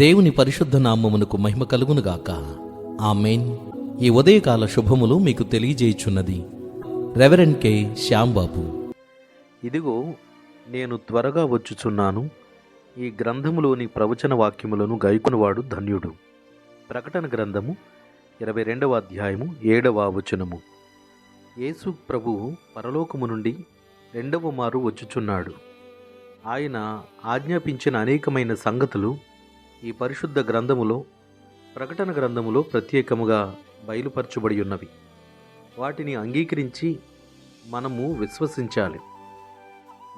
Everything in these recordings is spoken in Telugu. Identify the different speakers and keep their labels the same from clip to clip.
Speaker 1: దేవుని పరిశుద్ధ నామమునకు మహిమ కలుగునుగాక. ఆమేన్. ఈ ఉదయకాల శుభములు మీకు తెలియజేయుచున్నది రెవరెండ్ కె శ్యాంబాబు.
Speaker 2: ఇదిగో నేను త్వరగా వచ్చుచున్నాను. ఈ గ్రంథములోని ప్రవచన వాక్యములను గైకొనువాడు ధన్యుడు. ప్రకటన గ్రంథము 22వ అధ్యాయము 7వ వచనము. యేసు ప్రభువు పరలోకము నుండి రెండవ మారు వచ్చుచున్నాడు. ఆయన ఆజ్ఞాపించిన అనేకమైన సంగతులు ఈ పరిశుద్ధ గ్రంథములో, ప్రకటన గ్రంథములో ప్రత్యేకముగా బయలుపరచబడి ఉన్నవి. వాటిని అంగీకరించి మనము విశ్వసించాలి.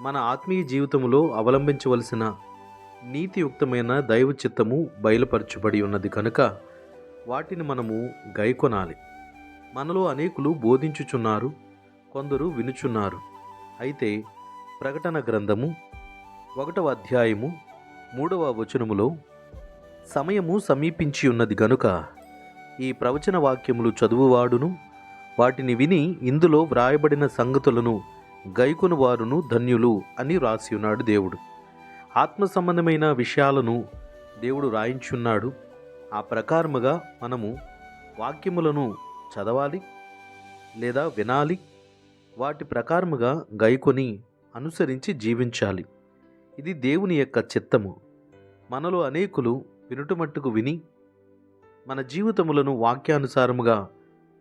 Speaker 2: మన ఆత్మీయ జీవితములో అవలంబించవలసిన నీతియుక్తమైన దైవ చిత్తము బయలుపరచబడి ఉన్నది కనుక వాటిని మనము గైకొనాలి. మనలో అనేకులు బోధించుచున్నారు, కొందరు వినుచున్నారు. అయితే ప్రకటన గ్రంథము 1వ అధ్యాయము 3వ వచనములో సమయము సమీపించి ఉన్నది గనుక ఈ ప్రవచన వాక్యములు చదువువాడును వాటిని విని ఇందులో వ్రాయబడిన సంగతులను గైకొను వారును ధన్యులు అని రాసి ఉన్నాడు దేవుడు. ఆత్మ సంబంధమైన విషయాలను దేవుడు రాయించున్నాడు. ఆ ప్రకారముగా మనము వాక్యములను చదవాలి లేదా వినాలి. వాటి ప్రకారముగా గైకొని అనుసరించి జీవించాలి. ఇది దేవుని యొక్క చిత్తము. మనలో అనేకులు వినుటమట్టుకు విని మన జీవితములను వాక్యానుసారముగా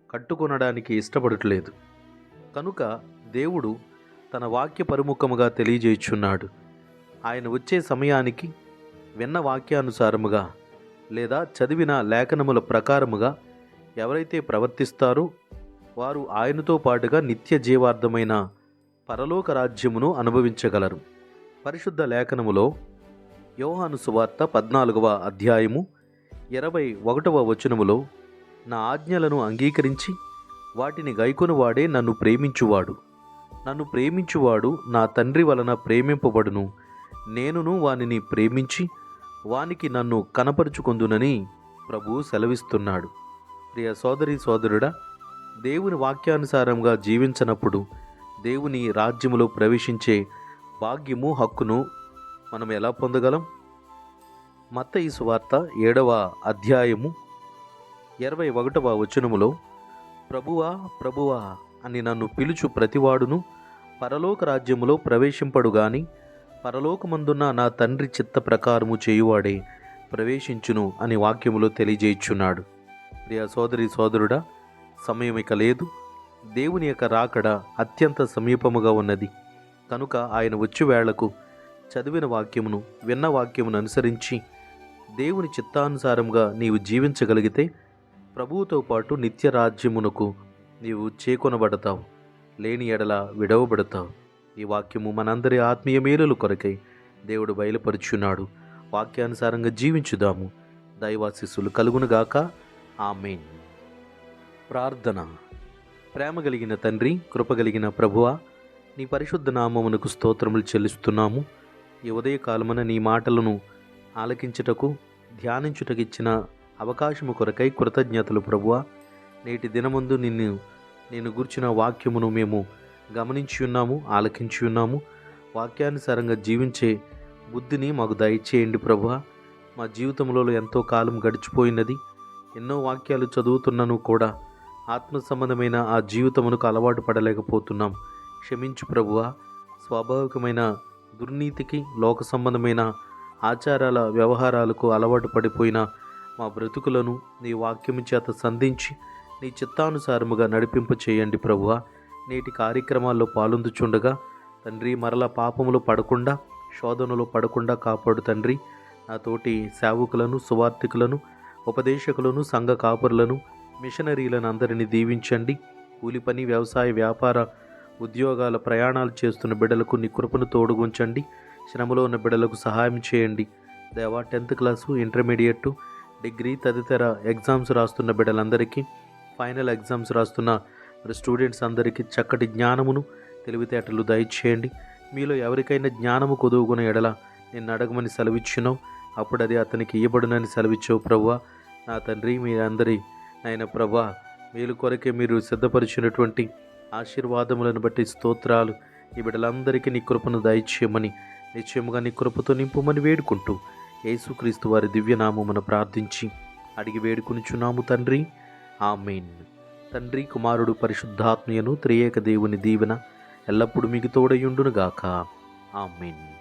Speaker 2: కట్టుకొనడానికి ఇష్టపడట్లేదు. కనుక దేవుడు తన వాక్య పరిముఖముగా తెలియజేయుచున్నాడు. ఆయన వచ్చే సమయానికి విన్న వాక్యానుసారముగా లేదా చదివిన లేఖనముల ప్రకారముగా ఎవరైతే ప్రవర్తిస్తారో వారు ఆయనతో పాటుగా నిత్య జీవార్థమైన పరలోక రాజ్యమును అనుభవించగలరు. పరిశుద్ధ లేఖనములో యోహాను సువార్త 14వ అధ్యాయము 21వ వచనములో, నా ఆజ్ఞలను అంగీకరించి వాటిని గైకొనువాడే నన్ను ప్రేమించువాడు. నన్ను ప్రేమించువాడు నా తండ్రి వలన ప్రేమింపబడును. నేనును వానిని ప్రేమించి వానికి నన్ను కనపరుచుకొందునని ప్రభువు సెలవిస్తున్నాడు. ప్రియ సోదరి సోదరుడా, దేవుని వాక్యానుసారంగా జీవించనప్పుడు దేవుని రాజ్యములో ప్రవేశించే భాగ్యము, హక్కును మనం ఎలా పొందగలం? మత్తయి సువార్త 7వ అధ్యాయము 21వ వచనములో, ప్రభువా ప్రభువా అని నన్ను పిలుచు ప్రతివాడును పరలోక రాజ్యములో ప్రవేశింపడు గాని పరలోకమందున్న నా తండ్రి చిత్త ప్రకారము చేయువాడే ప్రవేశించును అని వాక్యములో తెలియజేయుచున్నాడు. ప్రియ సోదరి సోదరుడా, సమయం ఇక లేదు. దేవుని యొక్క రాకడ అత్యంత సమీపముగా ఉన్నది. కనుక ఆయన వచ్చు వేళకు చదివిన వాక్యమును, విన్న వాక్యమును అనుసరించి దేవుని చిత్తానుసారంగా నీవు జీవించగలిగితే ప్రభువుతో పాటు నిత్య రాజ్యమునకు నీవు చేకొనబడతావు. లేని ఎడల విడవబడతావు. ఈ వాక్యము మనందరి ఆత్మీయ మేలుల కొరకై దేవుడు బయలుపరుచున్నాడు. వాక్యానుసారంగా జీవించుదాము. దైవాశీస్సులు కలుగునుగాక. ఆమేన్. ప్రార్థన. ప్రేమ కలిగిన తండ్రి, కృపగలిగిన ప్రభువా, నీ పరిశుద్ధ నామమునకు స్తోత్రములు చెల్లిస్తున్నాము. ఈ ఉదయకాలమున నీ మాటలను ఆలకించుటకు, ధ్యానించుటకు ఇచ్చిన అవకాశము కొరకై కృతజ్ఞతలు ప్రభువా. నేటి దినమందు నేను గూర్చిన వాక్యమును మేము గమనించి ఉన్నాము, ఆలకించి ఉన్నాము. వాక్యానుసారంగా జీవించే బుద్ధిని మాకు దయచేయండి ప్రభువా. మా జీవితంలో ఎంతో కాలం గడిచిపోయినది. ఎన్నో వాక్యాలు చదువుతున్నను కూడా ఆత్మ సంబంధమైన ఆ జీవితమునకు అలవాటు పడలేకపోతున్నాం. క్షమించు ప్రభువా. స్వాభావికమైన దుర్నీతికి, లోక సంబంధమైన ఆచారాల వ్యవహారాలకు అలవాటు పడిపోయిన మా బ్రతుకులను నీ వాక్యము చేత సంధించి నీ చిత్తానుసారముగా నడిపింప చేయండి ప్రభువా. నేటి కార్యక్రమాల్లో పాల్గొందుచుండగా తండ్రి, మరలా పాపములు పడకుండా, శోధనలో పడకుండా కాపాడు తండ్రి. నాతోటి సేవకులను, సువార్థికులను, ఉపదేశకులను, సంఘ కాపురులను, మిషనరీలను అందరినీ దీవించండి. కూలి పని, వ్యవసాయ, వ్యాపార, ఉద్యోగాల ప్రయాణాలు చేస్తున్న బిడ్డలకు నీ కృపను తోడుగుంచండి. శ్రమలో ఉన్న బిడ్డలకు సహాయం చేయండి దేవా. 10th క్లాసు, ఇంటర్మీడియట్, డిగ్రీ తదితర ఎగ్జామ్స్ రాస్తున్న బిడ్డలందరికీ, ఫైనల్ ఎగ్జామ్స్ రాస్తున్న స్టూడెంట్స్ అందరికీ చక్కటి జ్ఞానమును, తెలివితేటలు దయచేయండి. మీలో ఎవరికైనా జ్ఞానము కొదువుకున్న ఎడల నిన్ను అడగమని సెలవిచ్చున్నావు, అప్పుడు అది అతనికి ఇవ్వబడునని సెలవిచ్చావు ప్రభువా. నా తండ్రి, మీ అందరి నాయన ప్రభువా, మేలు కొరకే మీరు సిద్ధపరిచినటువంటి ఆశీర్వాదములను బట్టి స్తోత్రాలు. ఈ బిడ్డలందరికీ నీ కృపను దయచేయమని, నిశ్చయముగా నీ కృపతో నింపుమని వేడుకుంటూ యేసుక్రీస్తు వారి దివ్యనామమున ప్రార్థించి అడిగి వేడుకొనుచున్నాము తండ్రి. ఆమేన్. తండ్రి, కుమారుడు, పరిశుద్ధాత్మయను త్రియేక దేవుని దీవెన ఎల్లప్పుడూ మీకు తోడయుండునుగాక. ఆమేన్.